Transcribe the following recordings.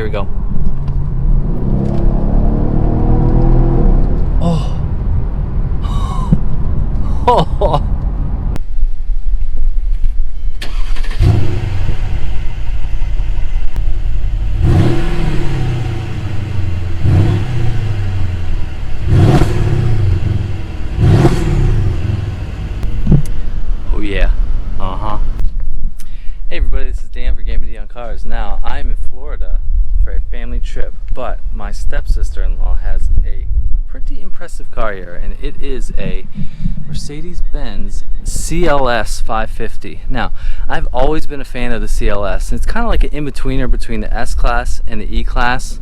we go. Oh. Oh. Oh yeah. Hey everybody, this is Dan for Gaming D on Cars. Now, I'm in Florida for a family trip, but my stepsister-in-law has a pretty impressive car here, and it is a Mercedes-Benz CLS550. Now, I've always been a fan of the CLS, and it's kind of like an in-betweener between the S-Class and the E-Class,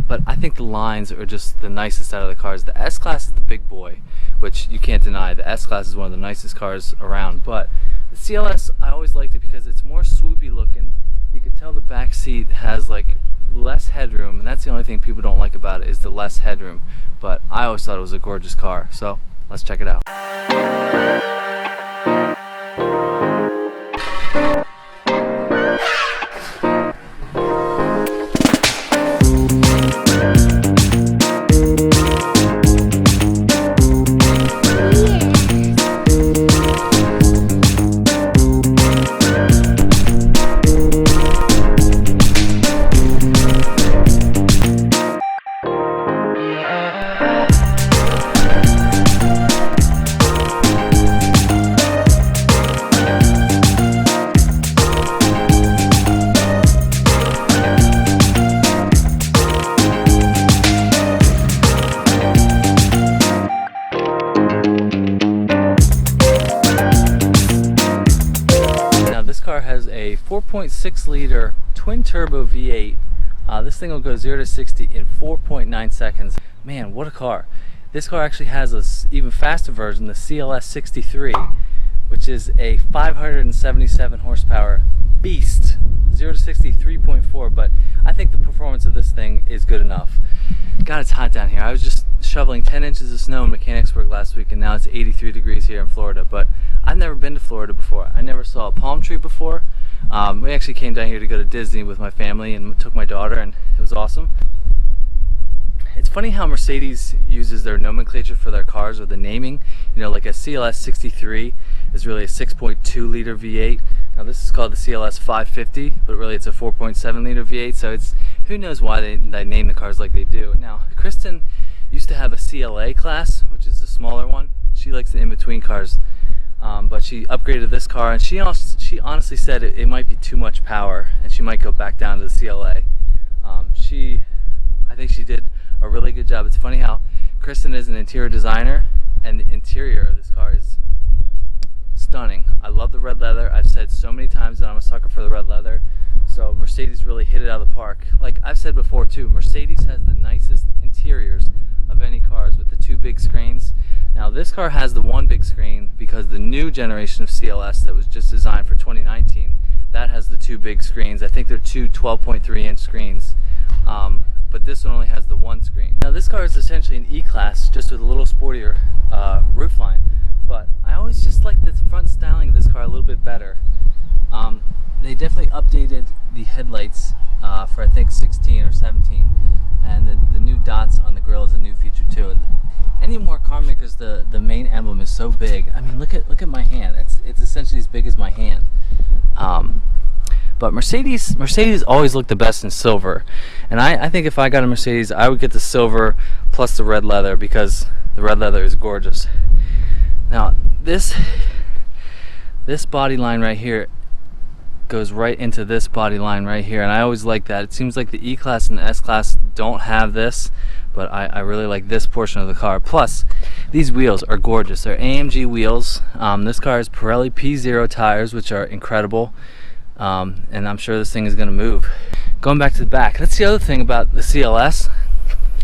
but I think the lines are just the nicest out of the cars. The S-Class is the big boy, which you can't deny. The S-Class is one of the nicest cars around, but the CLS, I always liked it because it's more swoopy looking. You can tell the back seat has like less headroom, and that's the only thing people don't like about it is the less headroom. But I always thought it was a gorgeous car, so let's check it out. Has a 4.6 liter twin turbo V8. This thing will go 0 to 60 in 4.9 seconds. Man, what a car. This car actually has an even faster version, the CLS550, which is a 577 horsepower beast. 0 to 60 3.4, but I think the performance of this thing is good enough. God, it's hot down here. I was just shoveling 10 inches of snow in Mechanicsburg last week, and now it's 83 degrees here in Florida. But I've never been to Florida before. I never saw a palm tree before. We actually came down here to go to Disney with my family and took my daughter, and it was awesome. It's funny how Mercedes uses their nomenclature for their cars, or the naming. You know, like a CLS63 is really a 6.2 liter V8. Now this is called the CLS550, but really it's a 4.7 liter V8, so it's, who knows why they name the cars like they do. Now, Kristen used to have a CLA class, which is the smaller one. She likes the in-between cars, but she upgraded this car, and she honestly said it might be too much power, and she might go back down to the CLA. I think she did a really good job. It's funny how Kristen is an interior designer, and the interior of this car is stunning. I love the red leather. I've said so many times that I'm a sucker for the red leather. So Mercedes really hit it out of the park. Like I've said before too, Mercedes has the nicest interiors of any cars with the two big screens. Now this car has the one big screen because the new generation of CLS that was just designed for 2019, that has the two big screens. I think they're two 12.3 inch screens. But this one only has the one screen. Now this car is essentially an E-Class, just with a little sportier roofline. But I always just like the front styling of this car a little bit better. They definitely updated the headlights for I think 16 or 17, and the new dots on the grille is a new feature too. Any more car makers, the main emblem is so big. I mean, look at my hand. It's essentially as big as my hand. But Mercedes always looked the best in silver, and I think if I got a Mercedes, I would get the silver plus the red leather, because the red leather is gorgeous. Now this body line right here goes right into this body line right here, and I always like that. It seems like the E-Class and the S-Class don't have this, but I really like this portion of the car. Plus, these wheels are gorgeous. They're AMG wheels. This car has Pirelli P0 tires, which are incredible. And I'm sure this thing is going to move. Going back to the back, that's the other thing about the CLS.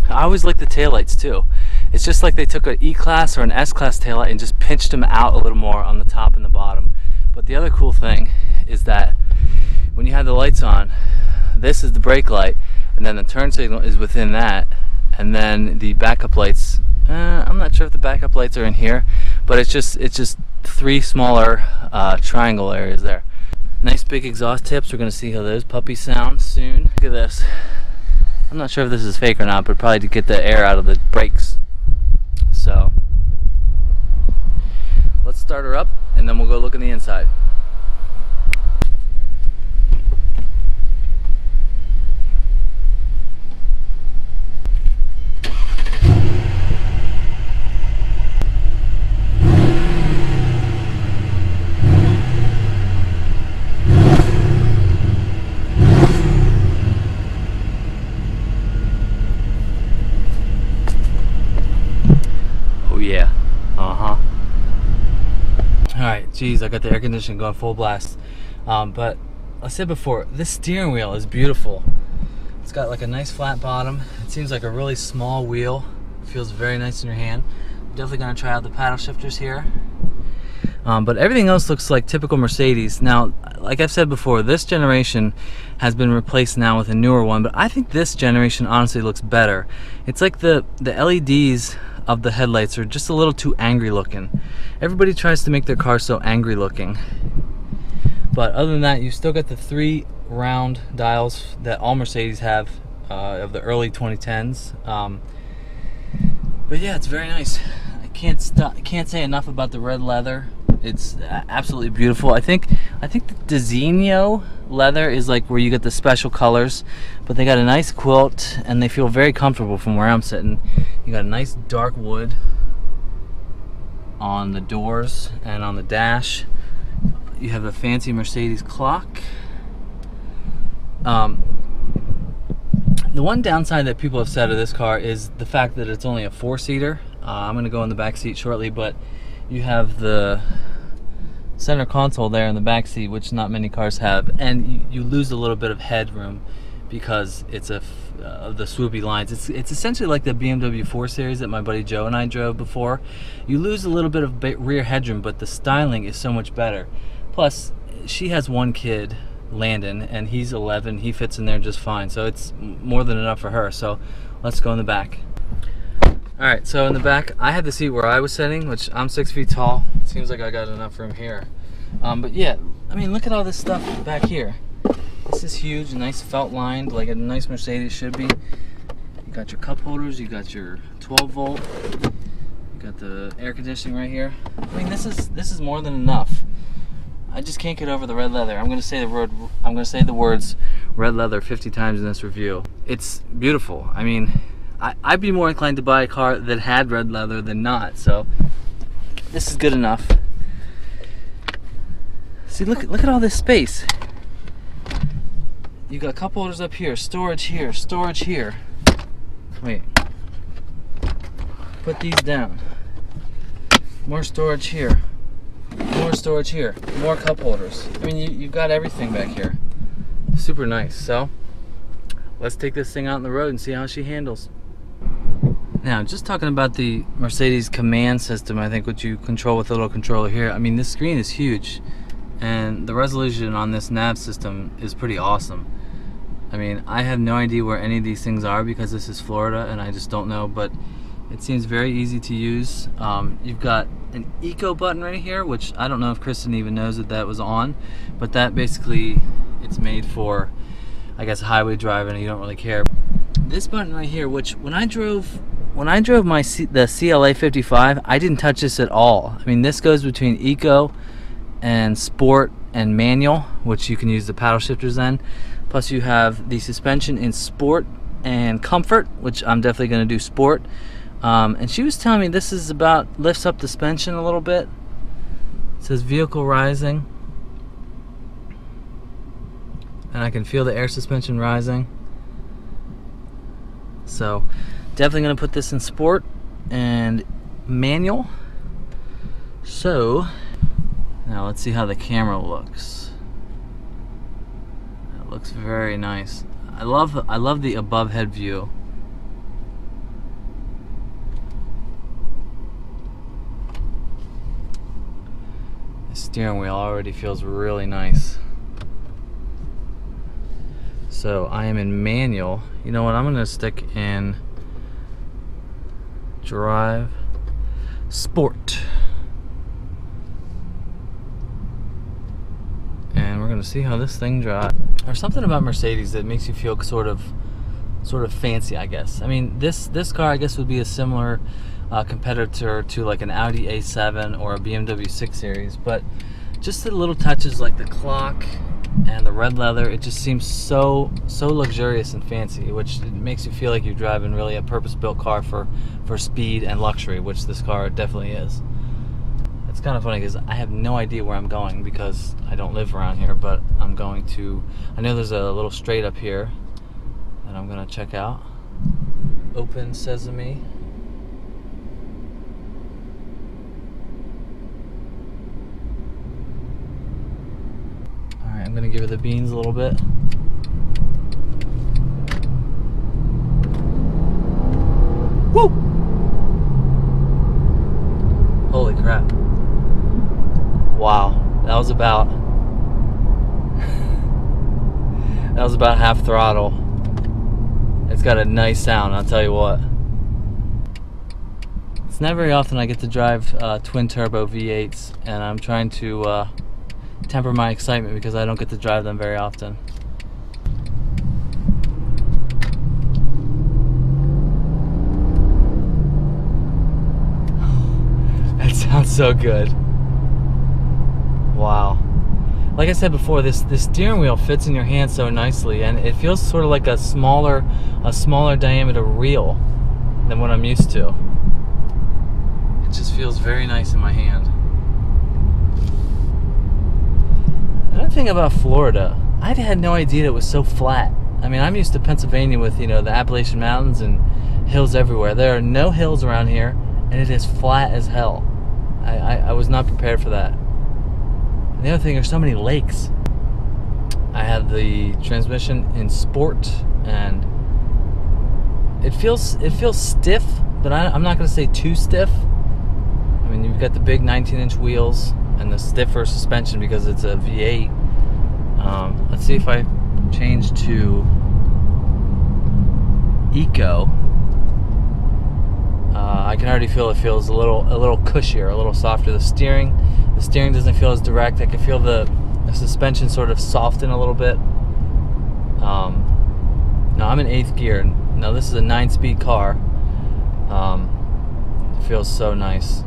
I always like the taillights too. It's just like they took an E-Class or an S-Class taillight and just pinched them out a little more on the top and the bottom. But the other cool thing is that when you have the lights on, this is the brake light, and then the turn signal is within that, and then the backup lights, I'm not sure if the backup lights are in here, but it's just three smaller triangle areas there. Nice big exhaust tips. We're going to see how those puppies sound soon. Look at this. I'm not sure if this is fake or not, but probably to get the air out of the brakes. So let's start her up and then we'll go look in the inside. Yeah. Alright, geez, I got the air conditioning going full blast. But I said before, this steering wheel is beautiful. It's got like a nice flat bottom. It seems like a really small wheel. It feels very nice in your hand. I'm definitely going to try out the paddle shifters here. But everything else looks like typical Mercedes. Now, like I've said before, this generation has been replaced now with a newer one, but I think this generation honestly looks better. It's like the LEDs of the headlights are just a little too angry looking. Everybody tries to make their car so angry looking. But other than that, you still got the 3 round dials that all Mercedes have of the early 2010s. But yeah, it's very nice. I can't say enough about the red leather. It's absolutely beautiful. I think the Designo leather is like where you get the special colors, but they got a nice quilt and they feel very comfortable from where I'm sitting. You got a nice dark wood on the doors and on the dash. You have a fancy Mercedes clock. The one downside that people have said of this car is the fact that it's only a 4-seater. I'm going to go in the back seat shortly, but you have the center console there in the back seat, which not many cars have, and you lose a little bit of headroom because it's the swoopy lines. It's essentially like the BMW 4 Series that my buddy Joe and I drove before. You lose a little bit of rear headroom, but the styling is so much better. Plus, she has one kid, Landon, and he's 11. He fits in there just fine, so it's more than enough for her. So let's go in the back. Alright, so in the back, I had the seat where I was sitting, which I'm 6 feet tall. Seems like I got enough room here. But yeah, I mean, look at all this stuff back here. This is huge, nice felt lined, like a nice Mercedes should be. You got your cup holders, you got your 12 volt, you got the air conditioning right here. I mean, this is more than enough. I just can't get over the red leather. I'm gonna say the words red leather 50 times in this review. It's beautiful. I mean, I'd be more inclined to buy a car that had red leather than not, so this is good enough. See, look at all this space. You got cup holders up here, storage here, storage here. Wait. Put these down. More storage here. More storage here. More cup holders. I mean, you've got everything back here. Super nice. So, let's take this thing out on the road and see how she handles. Now, just talking about the Mercedes command system, I think, which you control with a little controller here. I mean, this screen is huge, and the resolution on this nav system is pretty awesome. I mean, I have no idea where any of these things are because this is Florida, and I just don't know, but it seems very easy to use. You've got an eco button right here, which I don't know if Kristen even knows that was on, but that basically, it's made for, I guess, highway driving, and you don't really care. This button right here, which when I drove the CLA550, I didn't touch this at all. I mean, this goes between eco and sport and manual, which you can use the paddle shifters in. Plus you have the suspension in sport and comfort, which I'm definitely going to do sport. And she was telling me this is lifts up the suspension a little bit. It says vehicle rising, and I can feel the air suspension rising. So definitely going to put this in sport and manual. So now let's see how the camera looks. It looks very nice. I love the above head view. The steering wheel already feels really nice. So I am in manual. You know what, I'm gonna stick in drive sport. And we're gonna see how this thing drives. There's something about Mercedes that makes you feel sort of sort of fancy, I guess. I mean, this car, I guess, would be a similar competitor to like an Audi A7 or a BMW 6 Series, but just the little touches like the clock and the red leather, it just seems so luxurious and fancy, which it makes you feel like you're driving really a purpose-built car for speed and luxury, which this car definitely is. It's kind of funny because I have no idea where I'm going because I don't live around here, but I'm going to, I know there's a little straight up here that I'm going to check out. Open sesame. Alright, I'm going to give her the beans a little bit. Woo! Holy crap. Wow, that was about half throttle. It's got a nice sound, I'll tell you what. It's not very often I get to drive twin turbo V8s, and I'm trying to temper my excitement because I don't get to drive them very often. That sounds so good. Wow. Like I said before, this steering wheel fits in your hand so nicely, and it feels sort of like a smaller diameter wheel than what I'm used to. It just feels very nice in my hand. Another thing about Florida, I had no idea it was so flat. I mean, I'm used to Pennsylvania with, you know, the Appalachian Mountains and hills everywhere. There are no hills around here, and it is flat as hell. I was not prepared for that. And the other thing, there's so many lakes. I have the transmission in sport, and it feels stiff, but I'm not going to say too stiff. I mean, you've got the big 19-inch wheels and the stiffer suspension because it's a V8. Let's see if I change to Eco. I can already feel it feels a little cushier, a little softer. The steering doesn't feel as direct. I can feel the suspension sort of soften a little bit. Now I'm in 8th gear. Now this is a 9-speed car. It feels so nice.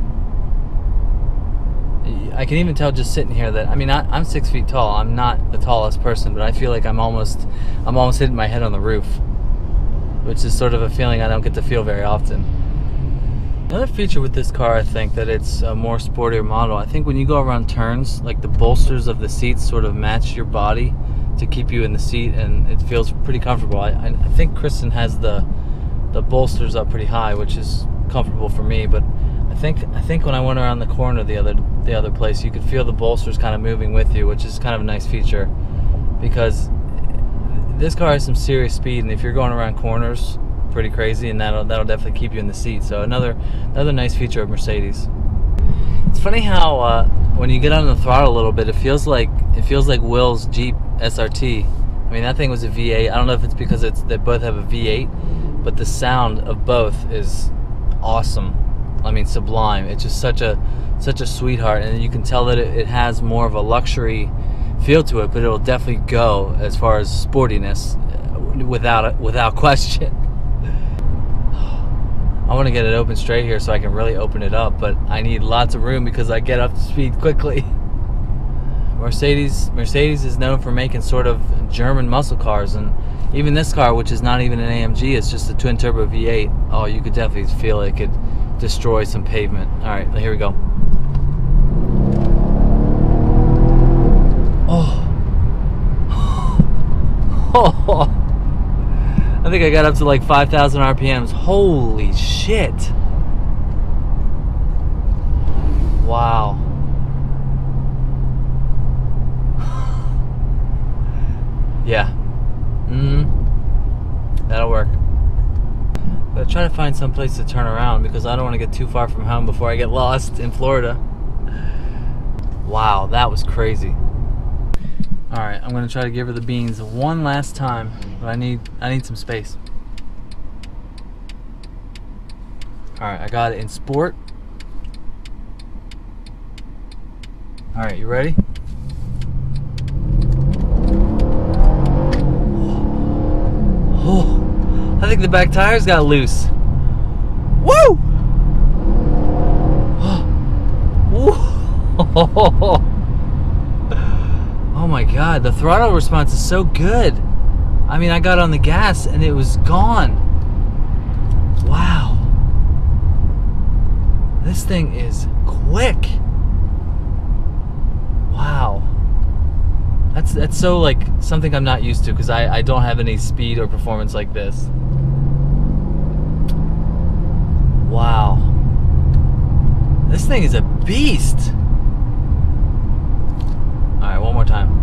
I can even tell just sitting here that, I mean, I'm 6 feet tall. I'm not the tallest person, but I feel like I'm almost hitting my head on the roof, which is sort of a feeling I don't get to feel very often. Another feature with this car, I think, that it's a more sportier model. I think when you go around turns, like the bolsters of the seats sort of match your body to keep you in the seat, and it feels pretty comfortable. I think Kristen has the bolsters up pretty high, which is comfortable for me, but I think when I went around the corner the other place, you could feel the bolsters kind of moving with you, which is kind of a nice feature because this car has some serious speed, and if you're going around corners pretty crazy, and that'll definitely keep you in the seat. So another nice feature of Mercedes. It's funny how when you get on the throttle a little bit, it feels like Will's Jeep SRT. I mean, that thing was a V8. I don't know if it's because they both have a V8, but the sound of both is awesome. I mean, sublime. It's just such a sweetheart, and you can tell that it has more of a luxury feel to it, but it'll definitely go as far as sportiness without question. I want to get it open straight here so I can really open it up, but I need lots of room because I get up to speed quickly. Mercedes is known for making sort of German muscle cars, and even this car, which is not even an AMG, it's just a twin turbo V8. Oh, you could definitely feel it could destroy some pavement. All right, here we go. Oh. I think I got up to like 5,000 RPMs. Holy shit. Wow. Yeah. That'll work. But try to find some place to turn around because I don't want to get too far from home before I get lost in Florida. Wow, that was crazy. Alright, I'm going to try to give her the beans one last time, but I need some space. Alright, I got it in sport. Alright, you ready? I think the back tires got loose. Woo! Oh my god, the throttle response is so good. I mean, I got on the gas and it was gone. Wow. This thing is quick. Wow. That's so like something I'm not used to because I don't have any speed or performance like this. Wow. This thing is a beast. Alright, one more time.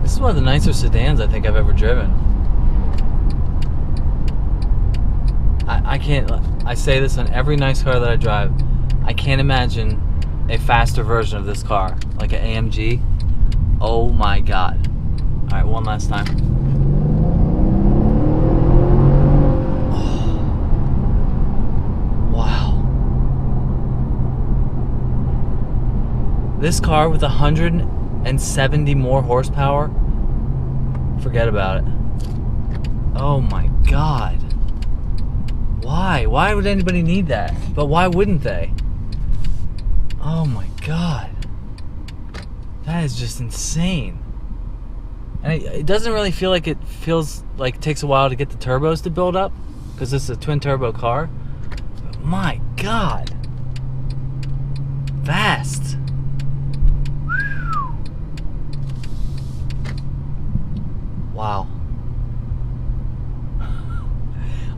This is one of the nicer sedans I think I've ever driven. I can't, I say this on every nice car that I drive, I can't imagine a faster version of this car, like an AMG. Oh my god. Alright, one last time. Oh. Wow. This car with 170 more horsepower, forget about it. Oh my god. Why? Why would anybody need that? But why wouldn't they? Oh my god. That is just insane. And it doesn't really feel like it takes a while to get the turbos to build up because this is a twin turbo car. But my god. Fast. Wow.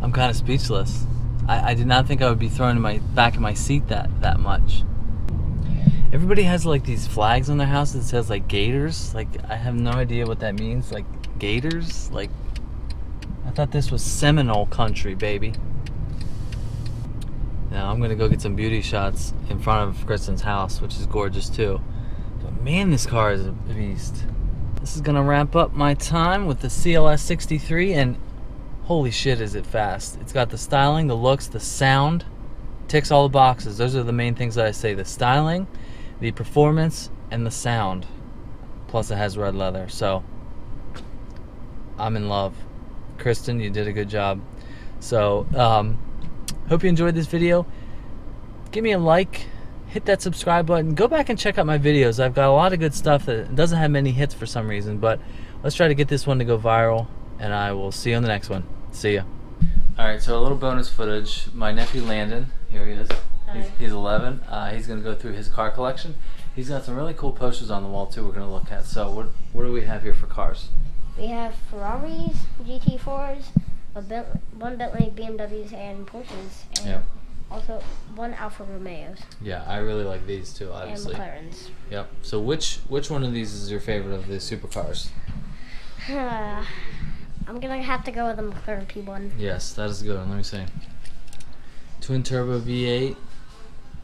I'm kind of speechless. I did not think I would be thrown in my back of my seat that much. Everybody has like these flags on their house that says like gators. Like I have no idea what that means. Like gators? Like I thought this was Seminole country, baby. Now I'm gonna go get some beauty shots in front of Kristen's house, which is gorgeous too. But man, this car is a beast. This is gonna ramp up my time with the CLS550 and holy shit is it fast. It's got the styling, the looks, the sound. Ticks all the boxes. Those are the main things that I say. The styling, the performance, and the sound. Plus it has red leather. So I'm in love. Kristen, you did a good job. So hope you enjoyed this video. Give me a like. Hit that subscribe button. Go back and check out my videos. I've got a lot of good stuff that doesn't have many hits for some reason. But let's try to get this one to go viral. And I will see you on the next one. See ya. Alright, so a little bonus footage. My nephew Landon, here he is. He's 11. He's going to go through his car collection. He's got some really cool posters on the wall too we're going to look at. So what do we have here for cars? We have Ferraris, GT4s, one Bentley, BMWs, and Porsches. And yep. Also one Alfa Romeos. Yeah, I really like these too, obviously. And McLarens. Yep. So which one of these is your favorite of the supercars? I'm going to have to go with the McLaren P1. Yes, that is a good one. Let me see. Twin turbo V8,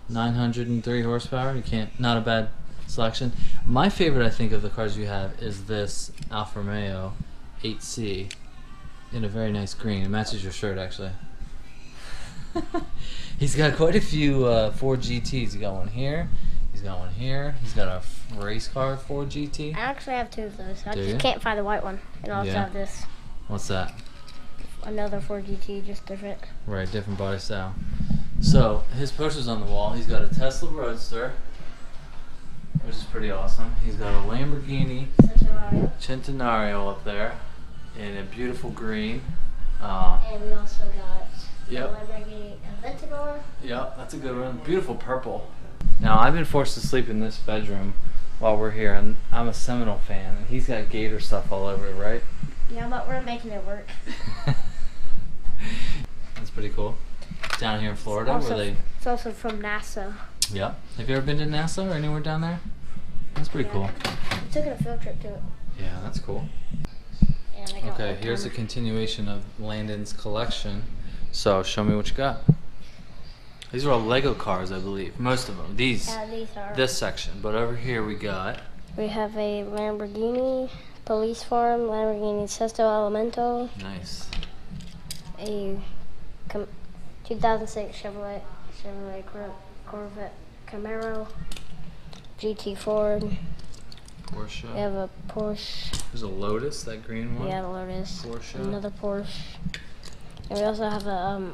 903 horsepower. You can't, not a bad selection. My favorite, I think, of the cars you have is this Alfa Romeo 8C in a very nice green. It matches your shirt, actually. He's got quite a few Ford GTs. He's got one here. He's got one here. He's got a race car Ford GT. I actually have two of those. I Do just you? can't find the white one. And I also have this. What's that? Another Ford GT, just different. Right, different body style. So, his posters on the wall. He's got a Tesla Roadster, which is pretty awesome. He's got a Lamborghini Centenario up there in a beautiful green. And we also got Yep. a Lamborghini Aventador. Yep, that's a good one. Beautiful purple. Now, I've been forced to sleep in this bedroom while we're here, and I'm a Seminole fan, and he's got Gator stuff all over it, right? Yeah, but we're making it work. That's pretty cool. Down here in Florida, Also, where they... It's also from NASA. Yep. Have you ever been to NASA or anywhere down there? That's pretty cool. We took a field trip to it. Yeah, that's cool. And I got Okay, here's a continuation of Landon's collection. So, show me what you got. These are all Lego cars, I believe. Most of them. These are. This section. But over here we got... We have a Lamborghini Police Farm, Lamborghini Sesto Elemento, Nice. a 2006 Chevrolet Corvette Camaro, GT Ford, Porsche. We have a Porsche. There's a Lotus, that green one. Yeah, Lotus. Porsche. Another Porsche. And we also have a,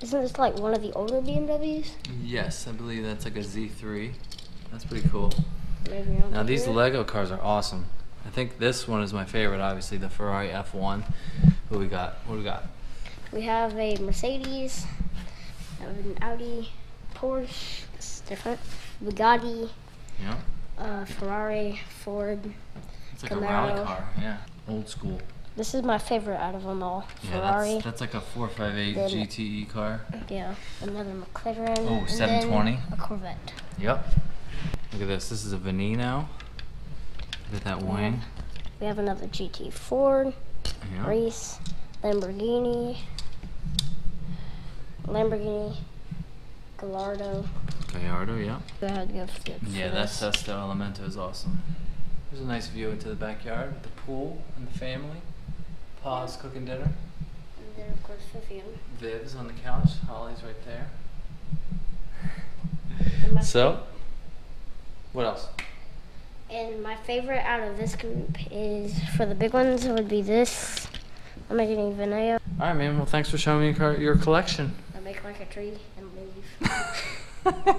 isn't this like one of the older BMWs? Yes, I believe that's like a Z3. That's pretty cool. Maybe not. Now these Lego cars are awesome. I think this one is my favorite, obviously, the Ferrari F1. What we got? What do we got? We have a Mercedes, an Audi, Porsche, it's different, Bugatti, Yeah. Ferrari, Ford, It's like Camaro. a rally car, yeah. Old school. This is my favorite out of them all. Yeah, Ferrari. that's like a 458 Then- GTE car. Yeah, another McLaren. Oh, and 720. then a Corvette. Yep. Look at this. This is a Veni now. Look at that wing. We have another GT Ford, Yeah. race, Lamborghini, Gallardo. Gallardo, yeah. Go ahead, go for it. Yeah, that Sesto Elemento is awesome. There's a nice view into the backyard with the pool and the family. Pa's cooking dinner. And then of course Vivian. Viv's on the couch. Holly's right there. And my So, what else? And my favorite out of this group is, for the big ones, it would be this. I'm making Vineo. All right, man. Well, thanks for showing me your collection. I make like a tree and leave.